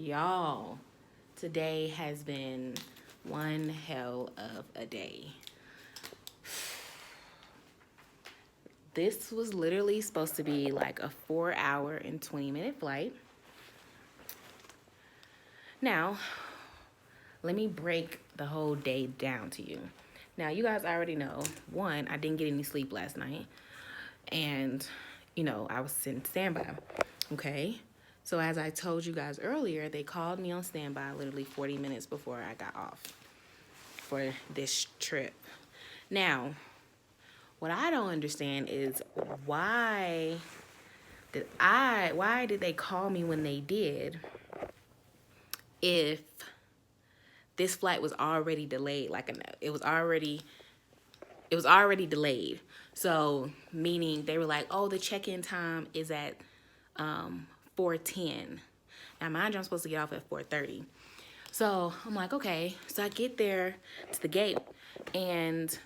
Y'all, today has been one hell of a day. This was literally supposed to be like a 4-hour and 20-minute flight. Now, let me break the whole day down to you. Now, you guys already know, one, I didn't get any sleep last night. And, I was in standby. Okay? So as I told you guys earlier, they called me on standby literally 40 minutes before I got off for this trip. Now, what I don't understand is why did they call me when they did if this flight was already delayed? It was already delayed. So meaning they were like, oh, the check-in time is at 4:10. Now mind you, I'm supposed to get off at 4:30. So I'm like, okay. So I get there to the gate and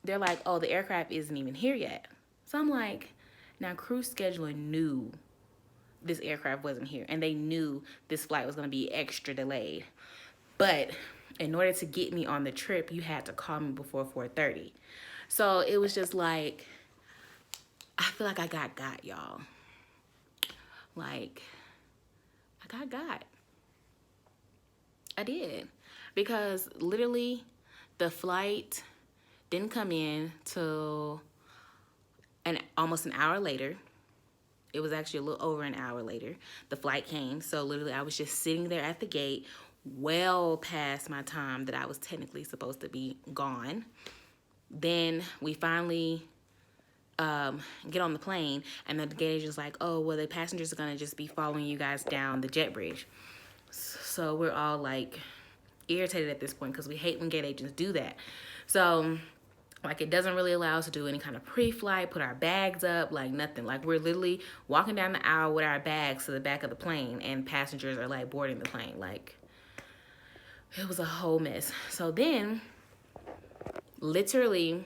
they're like, oh, the aircraft isn't even here yet. So I'm like, now crew scheduling knew this aircraft wasn't here and they knew this flight was going to be extra delayed. But in order to get me on the trip, you had to call me before 4:30. So it was just like, I feel like I got, y'all. Like, I got. I did. Because literally, the flight didn't come in till almost an hour later. It was actually a little over an hour later. The flight came. So literally, I was just sitting there at the gate, well past my time that I was technically supposed to be gone. Then we finally get on the plane, and the gate agent's like, oh, well, the passengers are going to just be following you guys down the jet bridge. So we're all like irritated at this point because we hate when gate agents do that. So like it doesn't really allow us to do any kind of pre-flight, put our bags up, like nothing. Like we're literally walking down the aisle with our bags to the back of the plane and passengers are like boarding the plane. Like it was a whole mess. So then literally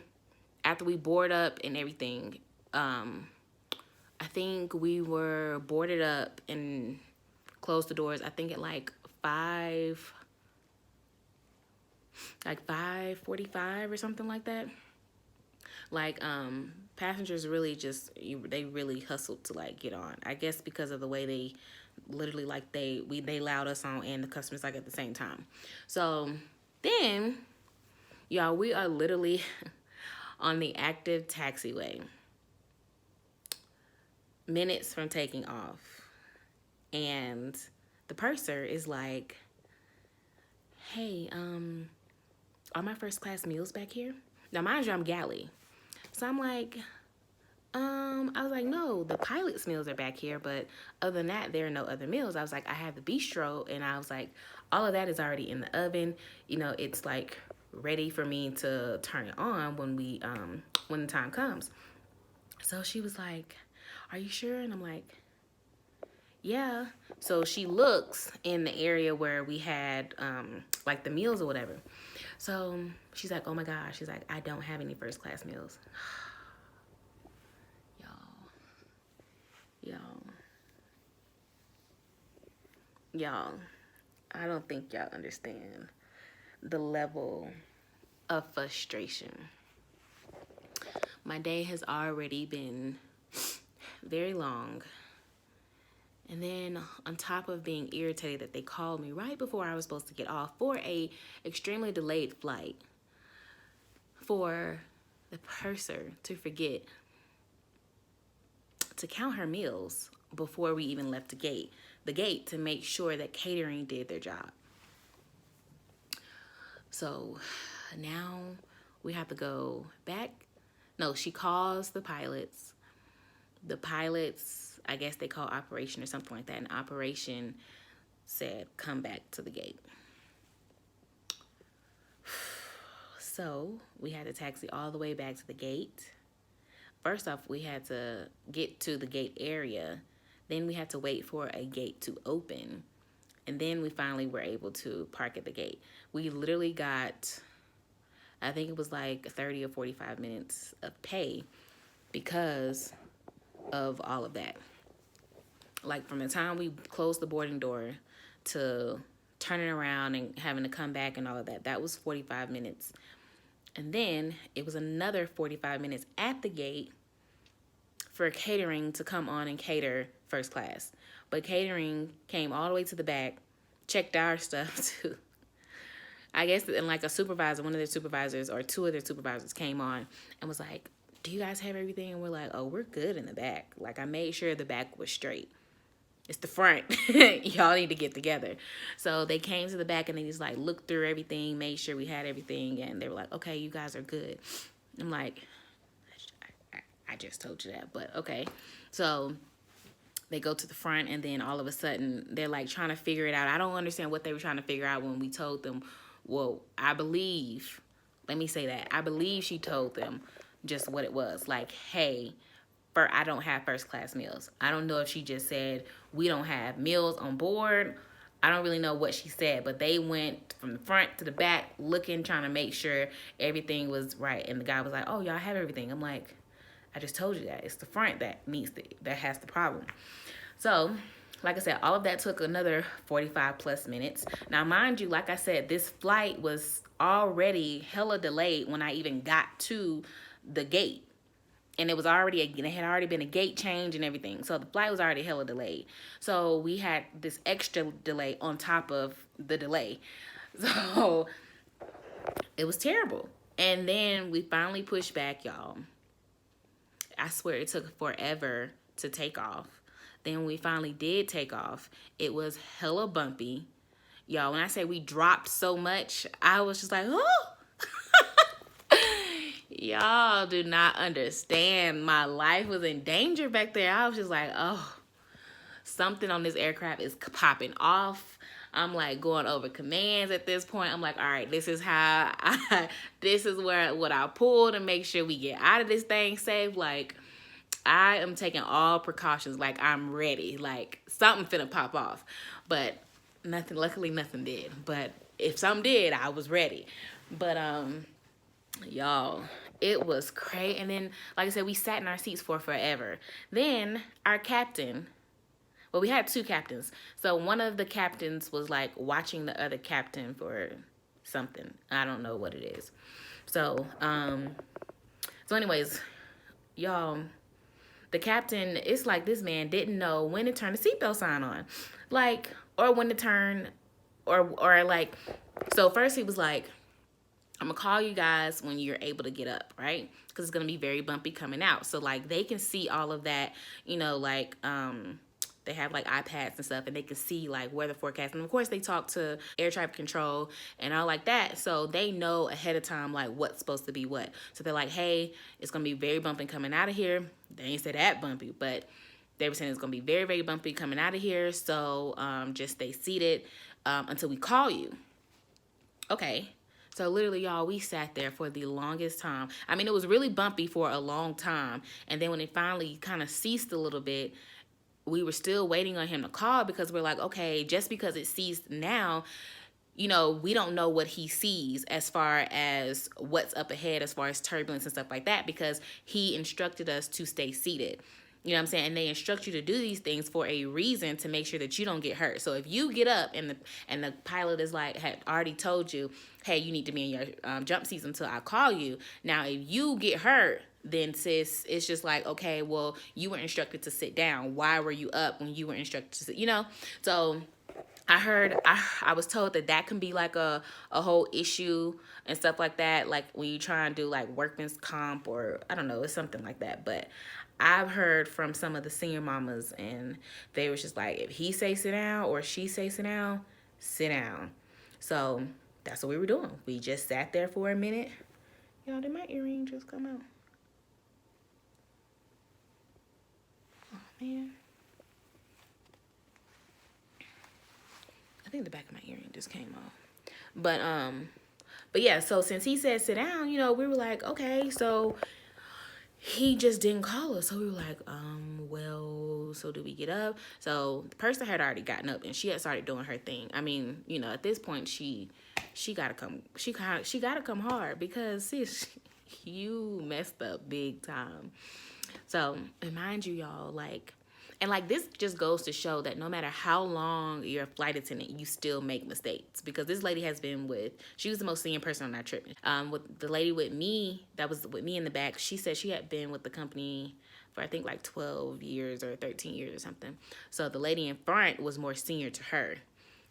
after we board up and everything, I think we were boarded up and closed the doors, I think at like 5:45 or something like that. Like passengers really they really hustled to like get on. I guess because of the way they literally like they allowed us on and the customers like at the same time. So then y'all, we are literally on the active taxiway, minutes from taking off, and the purser is like, hey, are my first class meals back here? Now mind you, I'm galley. So I'm like, I was like, no, the pilot's meals are back here, but other than that, there are no other meals. I was like, I have the bistro, and I was like, all of that is already in the oven. It's like ready for me to turn it on when the time comes. So she was like, are you sure? And I'm like, yeah. So she looks in the area where we had like the meals or whatever. So she's like, oh my gosh. She's like, I don't have any first class meals. Y'all, I don't think y'all understand the level of frustration. My day has already been very long. And then on top of being irritated that they called me right before I was supposed to get off for a extremely delayed flight, for the purser to forget to count her meals before we even left the gate to make sure that catering did their job. So now we have to go back. No, she calls the pilots. The pilots, I guess they call operation or something like that. And operation said, come back to the gate. So we had to taxi all the way back to the gate. First off, we had to get to the gate area. Then we had to wait for a gate to open. And then we finally were able to park at the gate. We literally got, I think it was like 30 or 45 minutes of pay because of all of that. Like from the time we closed the boarding door to turning around and having to come back and all of that. That was 45 minutes. And then it was another 45 minutes at the gate for catering to come on and cater first class. But catering came all the way to the back, checked our stuff too. I guess, and like a supervisor, one of their supervisors or two of their supervisors came on and was like, do you guys have everything? And we're like, oh, we're good in the back. Like, I made sure the back was straight. It's the front. Y'all need to get together. So they came to the back and they just like looked through everything, made sure we had everything. And they were like, okay, you guys are good. I'm like, I just told you that, but okay. So they go to the front and then all of a sudden they're like trying to figure it out. I don't understand what they were trying to figure out when we told them. Well, I believe, let me say that. I believe she told them just what it was. Like, hey, I don't have first class meals. I don't know if she just said we don't have meals on board. I don't really know what she said, but they went from the front to the back looking, trying to make sure everything was right. And the guy was like, oh, y'all have everything. I'm like, I just told you that. It's the front that has the problem. So, like I said, all of that took another 45 plus minutes. Now, mind you, like I said, this flight was already hella delayed when I even got to the gate. And it was already, it had already been a gate change and everything. So the flight was already hella delayed. So we had this extra delay on top of the delay. So it was terrible. And then we finally pushed back, y'all. I swear it took forever to take off. Then we finally did take off. It was hella bumpy. Y'all, when I say we dropped so much, I was just like, oh. Y'all do not understand. My life was in danger back there. I was just like, oh, something on this aircraft is popping off. I'm like going over commands at this point. I'm like, all right, this is what I pull to make sure we get out of this thing safe. Like, I am taking all precautions. Like, I'm ready. Like, something finna pop off. But nothing, luckily nothing did. But if something did, I was ready. But, y'all, it was crazy. And then, like I said, we sat in our seats for forever. Then our captain, well, we had two captains. So one of the captains was like watching the other captain for something. I don't know what it is. So anyways, y'all, the captain, it's like this man didn't know when to turn the seatbelt sign on. Like, or when to turn, or like, so first he was like, I'm gonna call you guys when you're able to get up, right? Because it's gonna be very bumpy coming out. So like they can see all of that, you know, like they have like iPads and stuff, and they can see like weather forecast. And of course they talk to air traffic control and all like that. So they know ahead of time like what's supposed to be what. So they're like, hey, it's gonna be very bumpy coming out of here. They ain't say that bumpy, but they were saying it's gonna be very, very bumpy coming out of here. So just stay seated until we call you. Okay. So literally, y'all, we sat there for the longest time. I mean, it was really bumpy for a long time. And then when it finally kind of ceased a little bit, we were still waiting on him to call because we're like, okay, just because it ceased now, you know, we don't know what he sees as far as what's up ahead, as far as turbulence and stuff like that, because he instructed us to stay seated. You know what I'm saying? And they instruct you to do these things for a reason, to make sure that you don't get hurt. So if you get up and the pilot is like, had already told you, hey, you need to be in your jump seats until I call you. Now, if you get hurt, then sis, it's just like, okay, well, you were instructed to sit down. Why were you up when you were instructed to sit, you know? So I was told that can be like a whole issue and stuff like that. Like when you try and do like workman's comp, or I don't know, it's something like that. But I've heard from some of the senior mamas, and they was just like, if he say sit down or she say sit down, sit down. So that's what we were doing. We just sat there for a minute. Y'all, did my earring just come out? Oh, man. I think the back of my earring just came off. But yeah, so since he said sit down, you know, we were like, okay, so he just didn't call us. So we were like, well, so do we get up? So the person had already gotten up and she had started doing her thing. I mean, you know, at this point she gotta come, she gotta come hard, because sis, you messed up big time. So, and mind you, y'all, like, And like, this just goes to show that no matter how long you're a flight attendant, you still make mistakes. Because this lady has been she was the most senior person on our trip. With the lady with me, that was with me in the back, she said she had been with the company for I think like 12 years or 13 years or something. So the lady in front was more senior to her.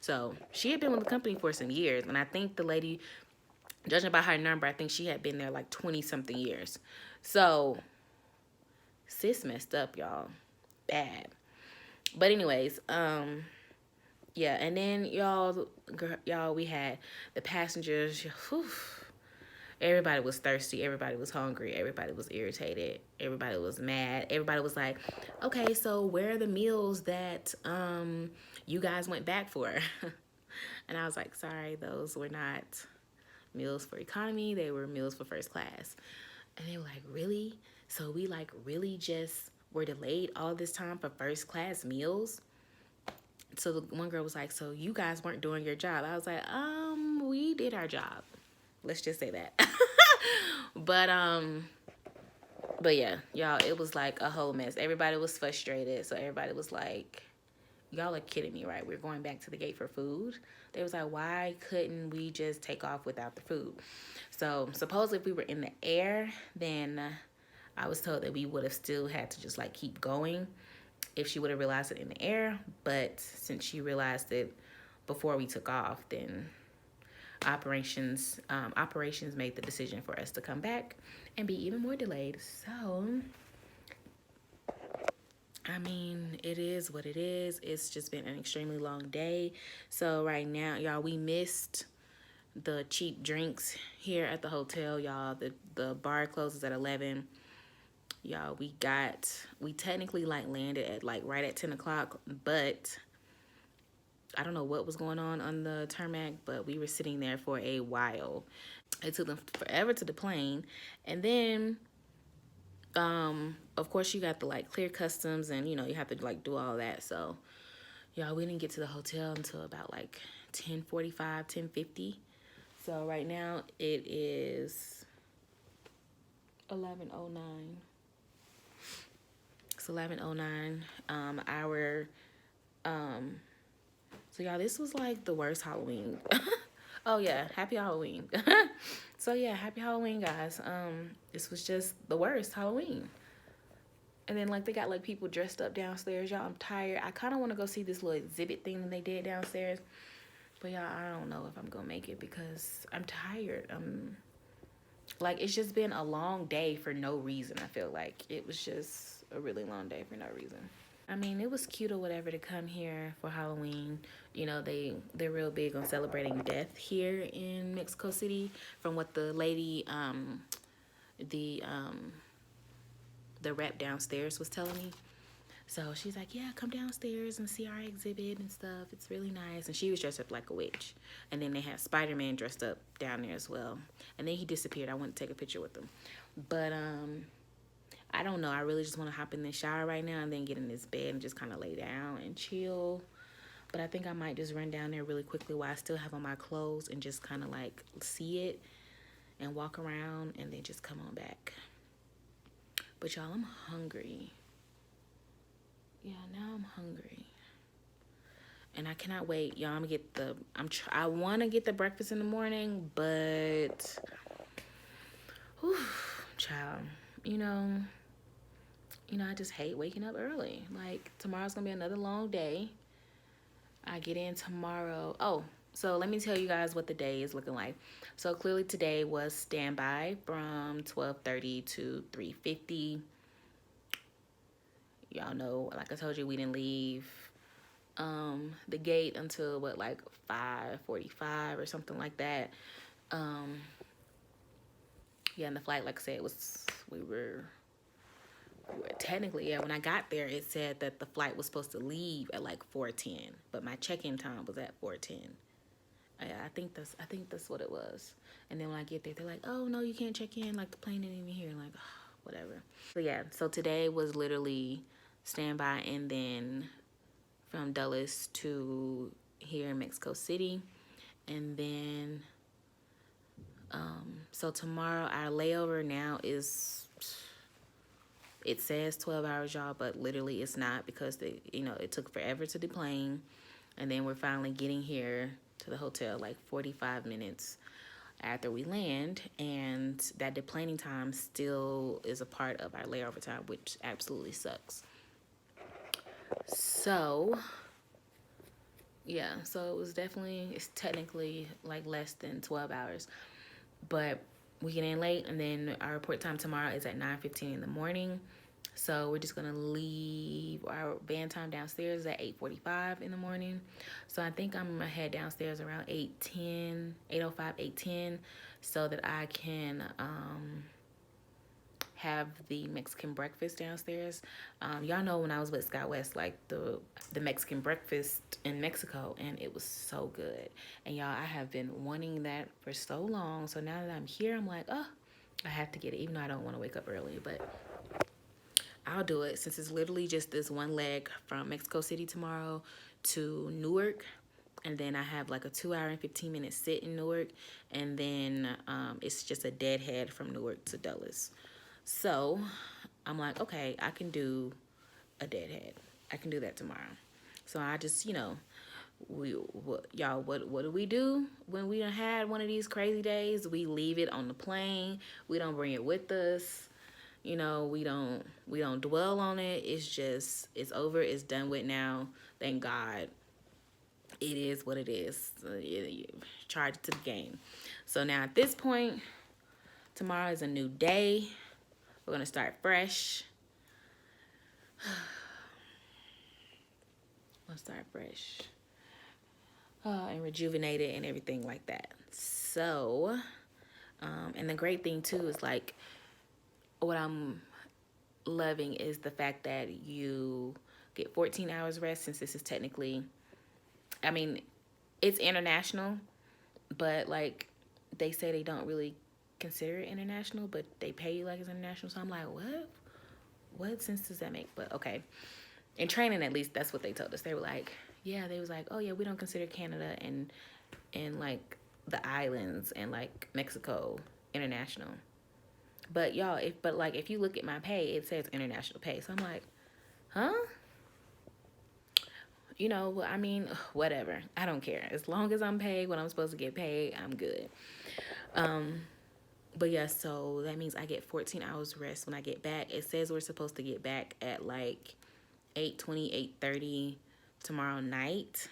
So she had been with the company for some years. And I think the lady, judging by her number, I think she had been there like 20 something years. So sis messed up, y'all. Bad. But anyways, yeah, and then y'all, we had the passengers. Whew, everybody was thirsty. Everybody was hungry. Everybody was irritated. Everybody was mad. Everybody was like, okay, so where are the meals that you guys went back for? And I was like, sorry, those were not meals for economy. They were meals for first class. And they were like, really? So we like really just were delayed all this time for first class meals? So the one girl was like, so you guys weren't doing your job. I was like, we did our job. Let's just say that. But yeah, y'all, it was like a whole mess. Everybody was frustrated. So everybody was like, y'all are kidding me, right? We're going back to the gate for food. They was like, why couldn't we just take off without the food? So supposedly if we were in the air, then I was told that we would have still had to just like keep going if she would have realized it in the air. But since she realized it before we took off, then operations made the decision for us to come back and be even more delayed. So I mean, it is what it is. It's just been an extremely long day. So right now, y'all, we missed the cheap drinks here at the hotel, y'all. The bar closes at 11. Y'all, we technically like landed at like right at 10 o'clock, but I don't know what was going on the tarmac, but we were sitting there for a while. It took them forever to the plane. And then of course you got the like clear customs, and you know you have to like do all that. So y'all, we didn't get to the hotel until about like 10:45, 10:50. So right now it is 11:09. It's 11:09. So y'all, this was like the worst Halloween. Oh yeah, happy Halloween. So yeah, happy Halloween, guys. This was just the worst Halloween. And then like they got like people dressed up downstairs. Y'all, I'm tired. I kind of want to go see this little exhibit thing that they did downstairs. But y'all, I don't know if I'm gonna make it because I'm tired. Like, it's just been a long day for no reason. I feel like it was just a really long day for no reason. I mean, it was cute or whatever to come here for Halloween. You know, they're real big on celebrating death here in Mexico City, from what the lady, the rep downstairs was telling me. So she's like, yeah, come downstairs and see our exhibit and stuff. It's really nice. And she was dressed up like a witch. And then they had Spider-Man dressed up down there as well. And then he disappeared. I went to take a picture with him. But I don't know. I really just want to hop in the shower right now and then get in this bed and just kind of lay down and chill. But I think I might just run down there really quickly while I still have on my clothes and just kind of like see it and walk around and then just come on back. But y'all, I'm hungry. Yeah, now I'm hungry. And I cannot wait. Y'all, I'm gonna get I want to get the breakfast in the morning, but whew, child, you know, I just hate waking up early. Like, tomorrow's gonna be another long day. I get in tomorrow. Oh, so let me tell you guys what the day is looking like. So clearly today was standby from 12:30 to 3:50. Y'all know, like I told you, we didn't leave the gate until what, like 5:45 or something like that. Yeah, and the flight, like I said, we were technically, yeah, when I got there, it said that the flight was supposed to leave at like 4:10, but my check-in time was at 4:10. Yeah, I think that's what it was. And then when I get there, they're like, oh no, you can't check in, like the plane ain't even here. Like, oh, whatever. So yeah, so today was literally standby, and then from Dulles to here in Mexico City. And then so tomorrow our layover now is It says 12 hours, y'all, but literally it's not, because it took forever to deplane. And then we're finally getting here to the hotel like 45 minutes after we land, and that deplaning time still is a part of our layover time, which absolutely sucks. So yeah, so it's technically like less than 12 hours, but we get in late, and then our report time tomorrow is at 9:15 in the morning. So we're just gonna leave our van time downstairs at 8:45 in the morning. So I think I'm gonna head downstairs around 8:10, 8:05, 8:10, so that I can have the Mexican breakfast downstairs. Y'all know when I was with SkyWest, like the Mexican breakfast in Mexico, and it was so good. And y'all, I have been wanting that for so long. So now that I'm here, I'm like, oh, I have to get it, even though I don't want to wake up early, but I'll do it, since it's literally just this one leg from Mexico City tomorrow to Newark. And then I have like a 2-hour and 15-minute sit in Newark. And then it's just a deadhead from Newark to Dulles. So I'm like, okay, I can do a deadhead. I can do that tomorrow. So I just, y'all, what do we do when we done had one of these crazy days? We leave it on the plane. We don't bring it with us. We don't dwell on it. It's over. It's done with now. Thank God. It is what it is. You charge it to the game. So now at this point, tomorrow is a new day. We're going to start fresh. And rejuvenated and everything like that. So, and the great thing too is like, what I'm loving is the fact that you get 14 hours rest, since this is technically, I mean, it's international, but like they say they don't really consider it international, but they pay you like it's international. So I'm like, what sense does that make? But okay, in training, at least that's what they told us. They were like, they was like, oh yeah, we don't consider Canada and like the islands and like Mexico international. But y'all, if you look at my pay, it says international pay. So I'm like, huh? I mean, whatever. I don't care. As long as I'm paid when I'm supposed to get paid, I'm good. But yeah, so that means I get 14 hours rest when I get back. It says we're supposed to get back at like 8:20, 8:30 tomorrow night.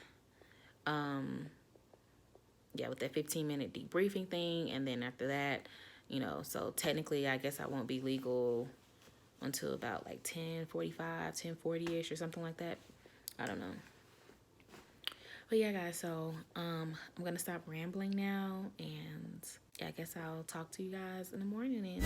With that 15-minute debriefing thing. And then after that, so technically I guess I won't be legal until about like 10:45, 10:40-ish or something like that. I don't know. But yeah, guys, so I'm going to stop rambling now, and I guess I'll talk to you guys in the morning then.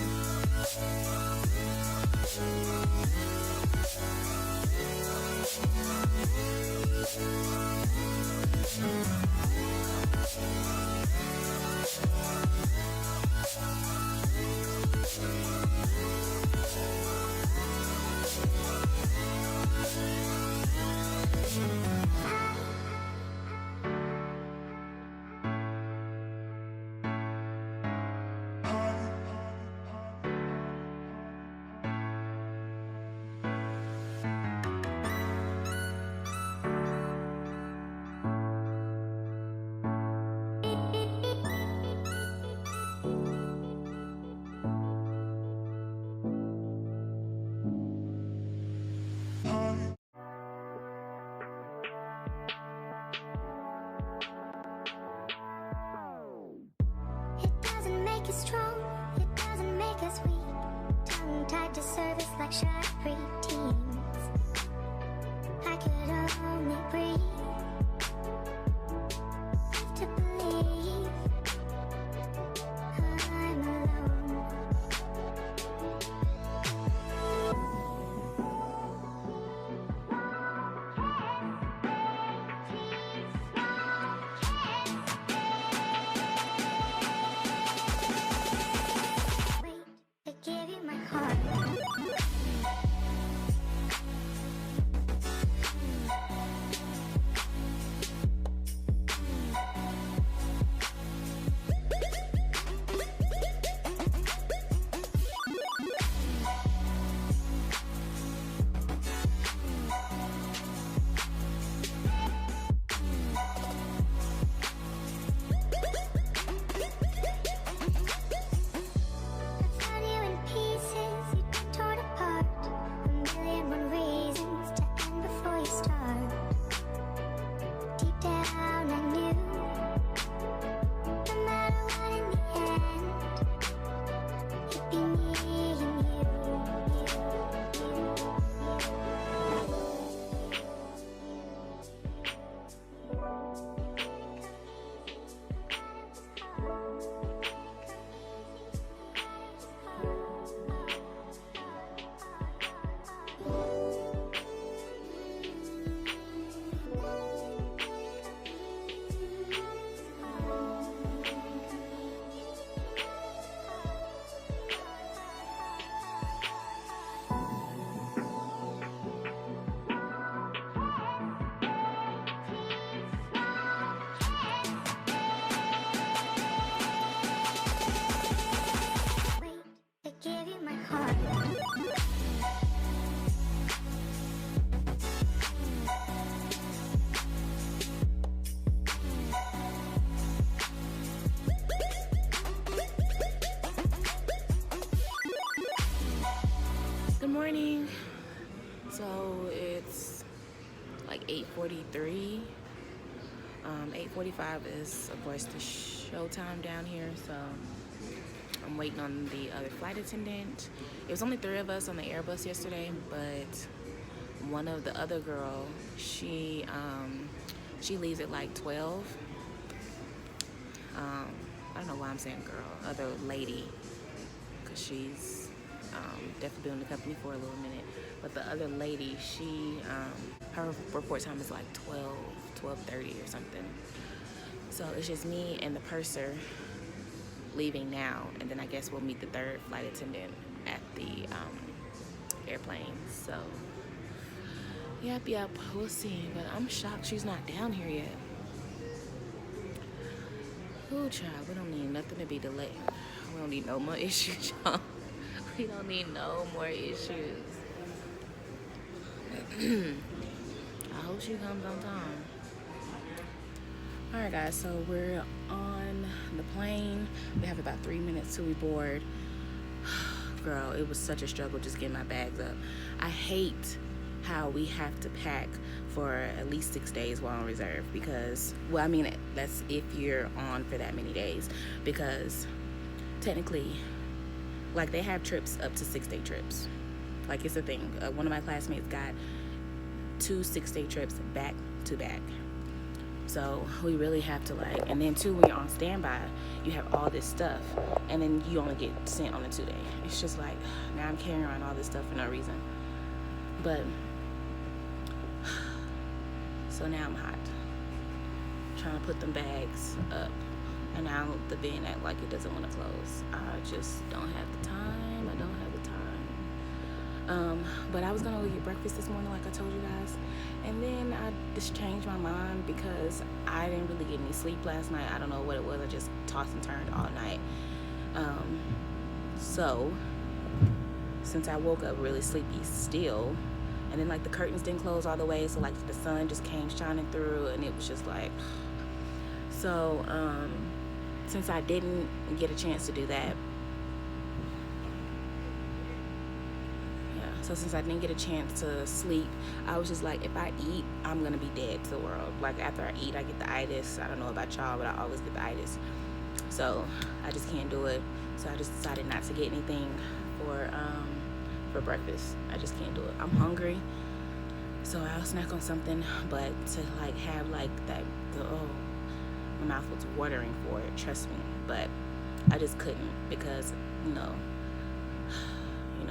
Strong, it doesn't make us weak. Tongue tied to service like shy preteens. I could only breathe. Have to believe I'm alone. heart. Good morning. So it's like 8:43. 8:45 is, of course, the show time down here. So I'm waiting on the other flight attendant. It was only 3 of us on the Airbus yesterday, but one of the other girl, she leaves at like 12. I don't know why I'm saying girl, other lady, because she's definitely been in the company for a little minute. But the other lady, she her report time is like 12:30 or something. So it's just me and the purser leaving now, and then I guess we'll meet the 3rd flight attendant at the airplane. So yep, we'll see. But I'm shocked she's not down here yet. Ooh, child, we don't need nothing to be delayed. We don't need no more issues, y'all. We don't need no more issues. I hope she comes on time. Alright guys, so we're on the plane. We have about 3 minutes till we board. Girl, it was such a struggle just getting my bags up. I hate how we have to pack for at least 6 days while on reserve, because, well, I mean, that's if you're on for that many days, because technically, like, they have trips up to 6-day trips. Like, it's a thing. One of my classmates got 2 6-day trips back to back. So we really have to, like, and then too, when you're on standby, you have all this stuff, and then you only get sent on a 2-day. It's just like, now I'm carrying around all this stuff for no reason. But so now I'm hot, trying to put them bags up, and now the bin act like it doesn't want to close. I just don't have the time. I don't have the time. But I was gonna go get breakfast this morning, like I told you guys, and then I just changed my mind because I didn't really get any sleep last night. I don't know what it was. I just tossed and turned all night. So since I woke up really sleepy still, and then like the curtains didn't close all the way, so like the sun just came shining through, and it was just like, so since I didn't get a chance to do that, so since I didn't get a chance to sleep, I was just like, if I eat, I'm gonna be dead to the world. Like, after I eat, I get the itis. I don't know about y'all, but I always get the itis, so I just can't do it. So I just decided not to get anything for breakfast. I just can't do it. I'm hungry, so I'll snack on something, but to like have like that, my mouth was watering for it, trust me. But I just couldn't, because you know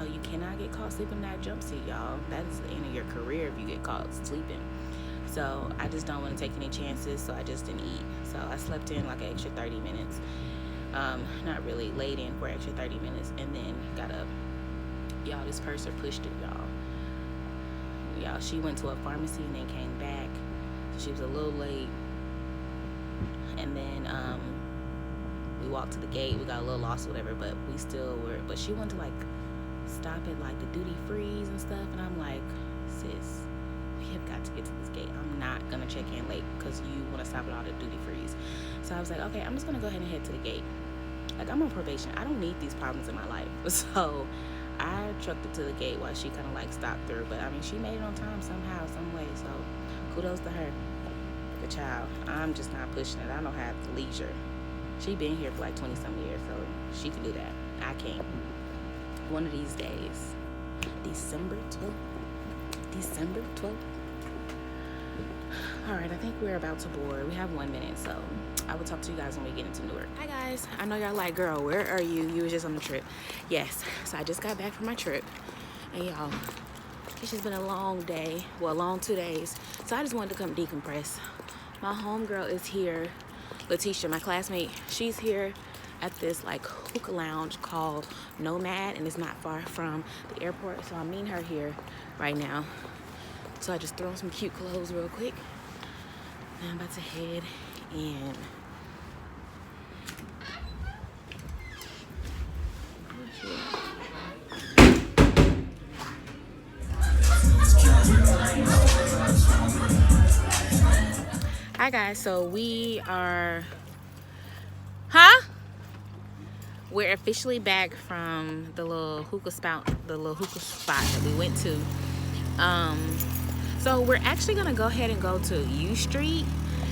you cannot get caught sleeping in that jump seat, y'all. That is the end of your career if you get caught sleeping. So I just don't want to take any chances, so I just didn't eat. So I slept in like an extra 30 minutes. Not really, laid in for an extra 30 minutes, and then got up. Y'all, this purser pushed it, y'all. She went to a pharmacy and then came back. So she was a little late. And then we walked to the gate. We got a little lost or whatever, but we still were. But she wanted to like stop at like the duty frees and stuff, and I'm like, sis, we have got to get to this gate. I'm not gonna check in late because you want to stop at all the duty frees. So I was like, okay, I'm just gonna go ahead and head to the gate. Like, I'm on probation. I don't need these problems in my life. So I trucked it to the gate while she kind of like stopped through. But I mean, she made it on time somehow, some way. So kudos to her. The child. I'm just not pushing it. I don't have the leisure. She been here for like 20-some years, so she can do that. I can't. One of these days. December 12th. Alright, I think we're about to board. We have 1 minute, so I will talk to you guys when we get into Newark. Hi guys. I know y'all like, girl, where are you? You was just on the trip. Yes, so I just got back from my trip. And y'all, it's just been a long day. Well, a long 2 days. So I just wanted to come decompress. My homegirl is here. Letitia, my classmate, she's here at this like hookah lounge called Nomad, and it's not far from the airport. So I'm meeting her here right now. So I just throw on some cute clothes real quick. And I'm about to head in. Hi guys, so we are, we're officially back from the little hookah spot that we went to. So we're actually gonna go ahead and go to U Street.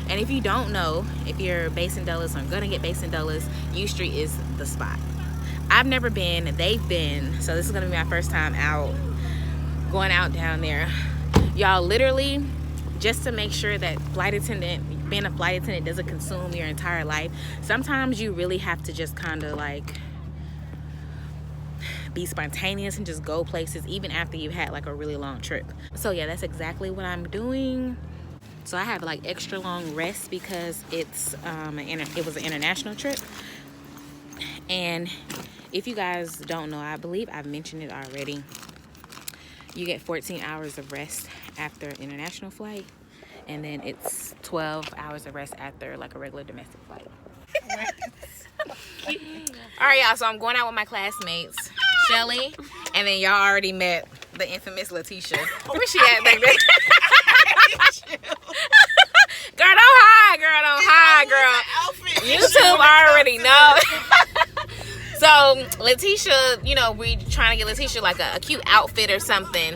And if you don't know, if you're based in Dulles or gonna get based in Dulles, U Street is the spot. I've never been, they've been, so this is gonna be my first time out, going out down there. Y'all, literally, just to make sure that being a flight attendant doesn't consume your entire life, sometimes you really have to just kind of like be spontaneous and just go places even after you've had like a really long trip. So yeah, that's exactly what I'm doing. So I have like extra long rest because it's it was an international trip. And if you guys don't know, I believe I've mentioned it already, you get 14 hours of rest after an international flight, and then it's 12 hours of rest after like a regular domestic flight. All right, y'all, so I'm going out with my classmates, Shelly, and then y'all already met the infamous Letitia. Where's she at back there? Girl, don't hide, girl. YouTube already know. So Letitia, you know, we trying to get Letitia like a cute outfit or something,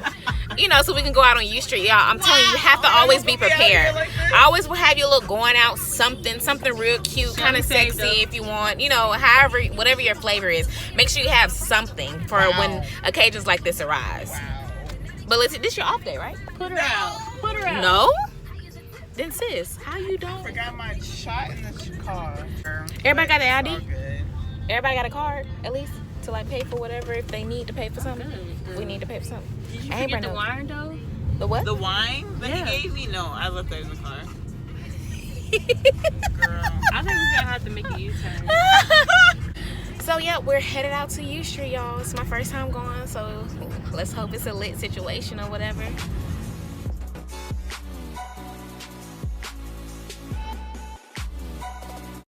you know, so we can go out on U Street. Y'all, I'm telling you, you have to always be prepared. I always will have you look going out something real cute, kind of sexy if you want, you know, however, whatever your flavor is. Make sure you have something for when occasions like this arise. But Letitia, this your off day, right? Put her out. Put her out. No? Then sis, how you don't? I forgot my shot in the car. Everybody got their ID? All good. Everybody got a card, at least, to like pay for whatever if they need to pay for something. We need to pay for something. Did you I ain't forget bring the no- wine though? The what? The wine that Yeah. he gave me? No, I left that in the car. Girl. I think we're gonna have to make a U-turn. So yeah, we're headed out to U Street, y'all. It's my first time going, so let's hope it's a lit situation or whatever.